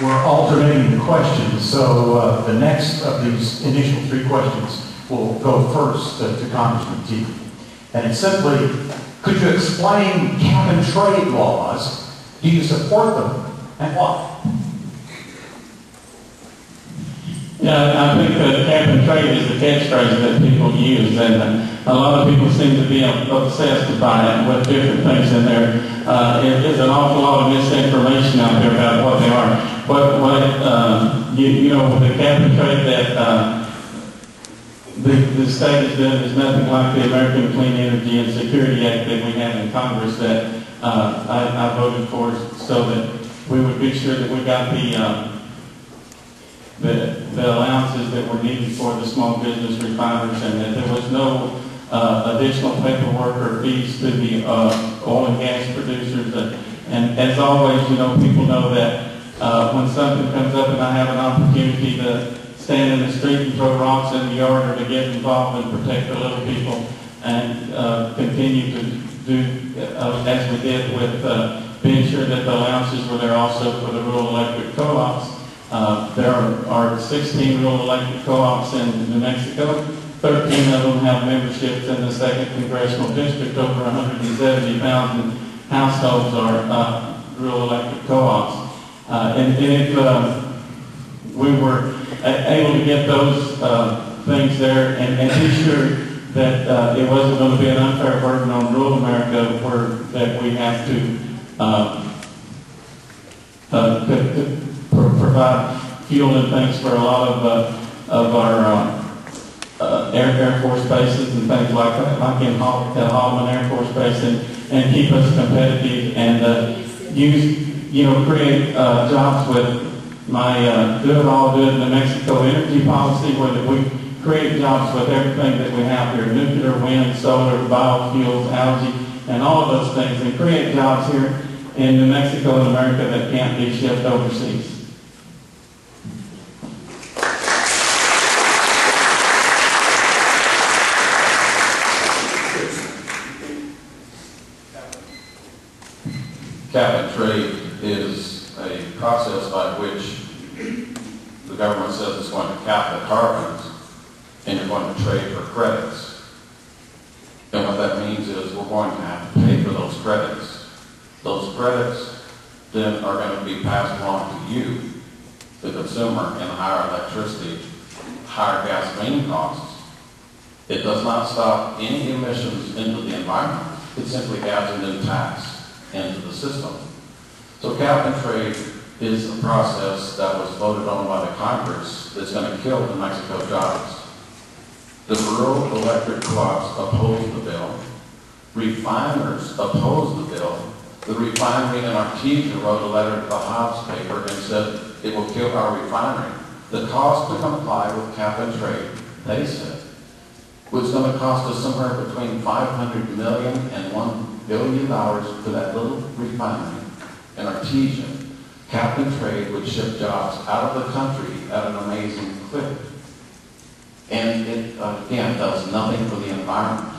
we're alternating the questions. So the next of these initial 3 questions will go first to Congressman Teague. And it's simply, could you explain cap and trade laws? Do you support them, and why? Yeah, I think that cap and trade is the catchphrase that people use, and a lot of people seem to be obsessed by it with different things in there. There's an awful lot of misinformation out there about what they are. You know, with the cap and trade that the state has done is nothing like the American Clean Energy and Security Act that we have in Congress that I voted for, so that we would be sure that we got the allowances that were needed for the small business refiners, and that there was no additional paperwork or fees to the oil and gas producers. And as always, you know, people know that when something comes up and I have an opportunity to stand in the street and throw rocks in the yard, or to get involved and protect the little people, and continue to do as we did with being sure that the allowances were there also for the rural electric co-ops. There are 16 rural electric co-ops in New Mexico. 13 of them have memberships in the 2nd Congressional District. Over 170,000 households are rural electric co-ops. And if we were able to get those things there and be sure that it wasn't going to be an unfair burden on rural America, that we have to provide fuel and things for a lot of our Air Force bases and things like that, like at Holloman Air Force Base, and keep us competitive and create jobs with my Do It All Good New Mexico energy policy, where we create jobs with everything that we have here: nuclear, wind, solar, biofuels, algae, and all of those things, and create jobs here in New Mexico and America that can't be shipped overseas. Cap and trade is a process by which the government says it's going to cap the carbons, and you're going to trade for credits. And what that means is we're going to have to pay for those credits. Those credits then are going to be passed along to you, the consumer, in higher electricity, higher gasoline costs. It does not stop any emissions into the environment. It simply adds a new tax into the system. So cap and trade is a process that was voted on by the Congress that's going to kill New Mexico jobs. The rural electric co-ops opposed the bill. Refiners opposed the bill. The refinery in Teague wrote a letter to the Hobbs paper and said it will kill our refinery. The cost to comply with cap and trade, they said, was going to cost us somewhere between $500 million and $1 billion for that little refinery in Teague. Cap and trade would ship jobs out of the country at an amazing clip. And it, again, does nothing for the environment.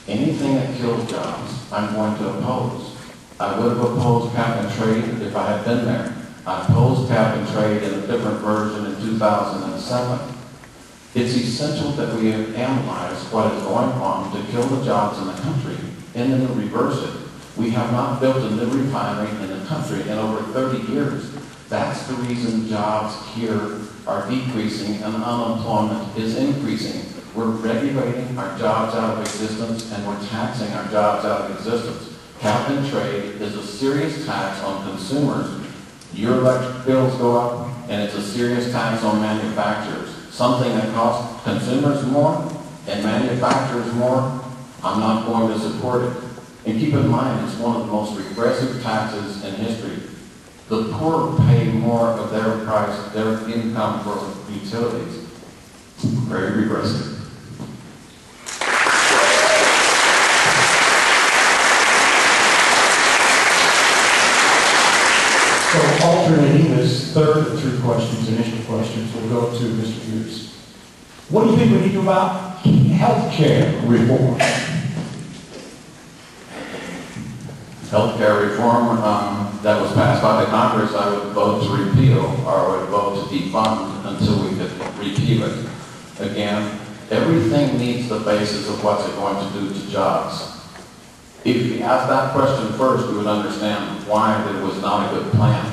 Anything that kills jobs, I'm going to oppose. I would have opposed cap and trade if I had been there. I opposed cap and trade in a different version in 2007. It's essential that we analyze what is going on to kill the jobs in the country and then reverse it. We have not built a new refinery in the country in over 30 years. That's the reason jobs here are decreasing and unemployment is increasing. We're regulating our jobs out of existence and we're taxing our jobs out of existence. Cap and trade is a serious tax on consumers. Your electric bills go up, and it's a serious tax on manufacturers. Something that costs consumers more and manufacturers more, I'm not going to support it. And keep in mind, it's one of the most regressive taxes in history. The poor pay more of their price, their income for utilities. Very regressive. So alternating this third of 3 questions, initial questions, we'll go to Mr. Pearce. What do you think we need to do about health care reform? healthcare reform that was passed by the Congress, I would vote to repeal, or I would vote to defund until we could repeal it. Again, everything needs the basis of what's it going to do to jobs. If you asked that question first, we would understand why it was not a good plan.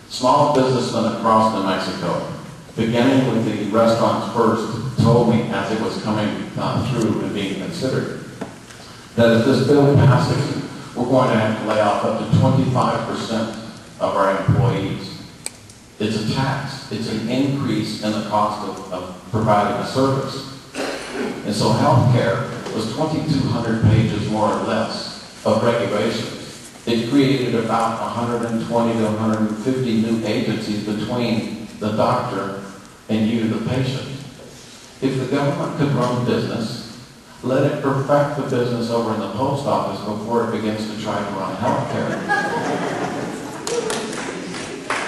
Small businessmen across New Mexico, beginning with the restaurants first, told me as it was coming through and being considered, that if this bill passes, we're going to have to lay off up to 25% of our employees. It's a tax. It's an increase in the cost of providing a service. And so health care was 2,200 pages more or less of regulations. It created about 120 to 150 new agencies between the doctor and you, the patient. If the government could run business, let it perfect the business over in the post office before it begins to try to run health care.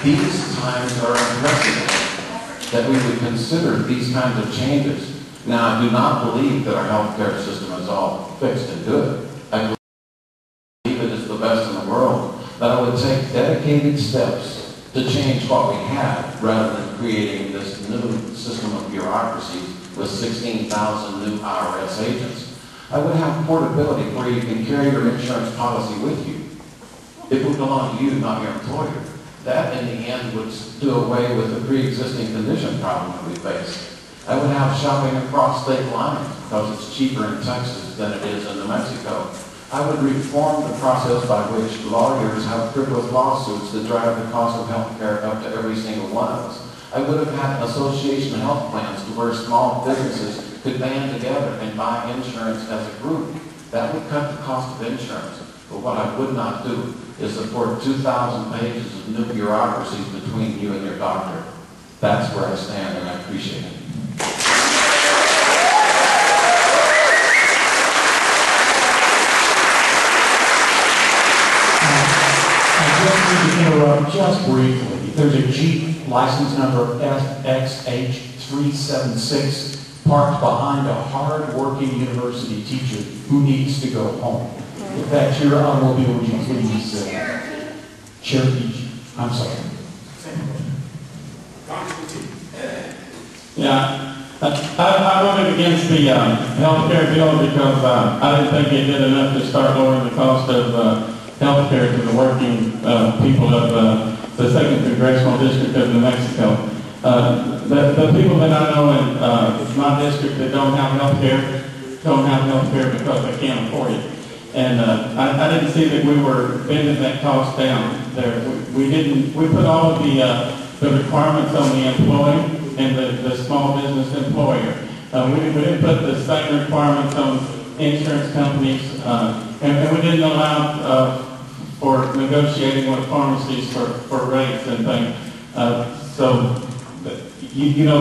These times are unprecedented that we would consider these kinds of changes. Now, I do not believe that our health care system is all fixed and good. I believe it is the best in the world, but I would take dedicated steps to change what we have rather than creating this new system of bureaucracy with 16,000 new IRS agents. I would have portability where you can carry your insurance policy with you. It would belong to you, not your employer. That, in the end, would do away with the pre-existing condition problem that we face. I would have shopping across state lines because it's cheaper in Texas than it is in New Mexico. I would reform the process by which lawyers have frivolous lawsuits that drive the cost of health care up to every single one of us. I would have had association health plans to where small businesses could band together and buy insurance as a group. That would cut the cost of insurance. But what I would not do is support 2,000 pages of new bureaucracies between you and your doctor. That's where I stand, and I appreciate it. Interrupt just briefly. There's a Jeep license number FXH376 parked behind a hard-working university teacher who needs to go home. If that's your automobile, would you please Cherokee? I'm sorry. Yeah, I voted against the health care bill because I didn't think it did enough to start lowering the cost of health care to the working people of the 2nd Congressional District of New Mexico. The people that I know in my district that don't have health care because they can't afford it. And I didn't see that we were bending that cost down there. We put all of the requirements on the employee and the small business employer. We didn't put the same requirements on insurance companies, and we didn't allow for negotiating with pharmacies for rates and things. So, you know,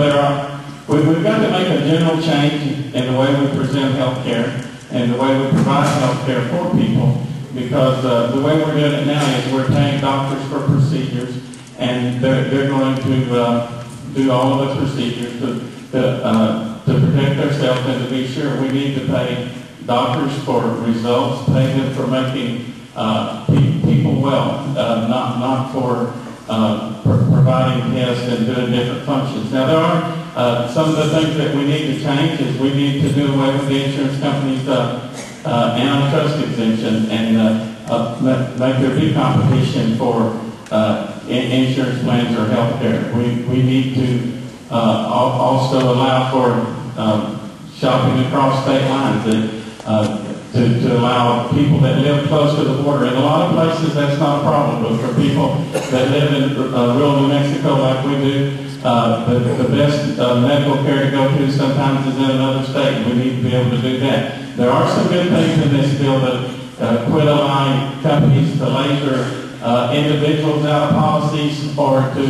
we've got to make a general change in the way we present health care and the way we provide health care for people, because the way we're doing it now is we're paying doctors for procedures, and they're going to do all of the procedures to protect themselves and to be sure. We need to pay doctors for results, pay them for making people well, not for providing tests and doing different functions. Now, there are some of the things that we need to change is we need to do away with the insurance companies' antitrust exemption and make there be competition for insurance plans or health care. We need to also allow for shopping across state lines to allow people that live close to the border. In a lot of places that's not a problem, but for people that live in rural New Mexico like we do, the best medical care to go to sometimes is in another state. We need to be able to do that. There are some good things in this bill that quit allowing companies to laser individuals out of policies or to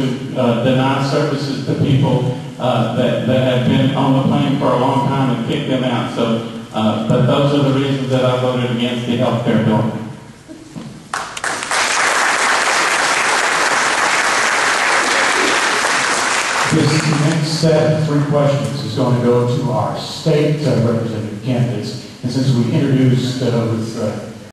deny services to people that have been on the plane for a long time and kick them out. So, but those are the reasons that I voted against the health care bill. This next set of 3 questions is going to go to our state representative candidates. And since we introduced with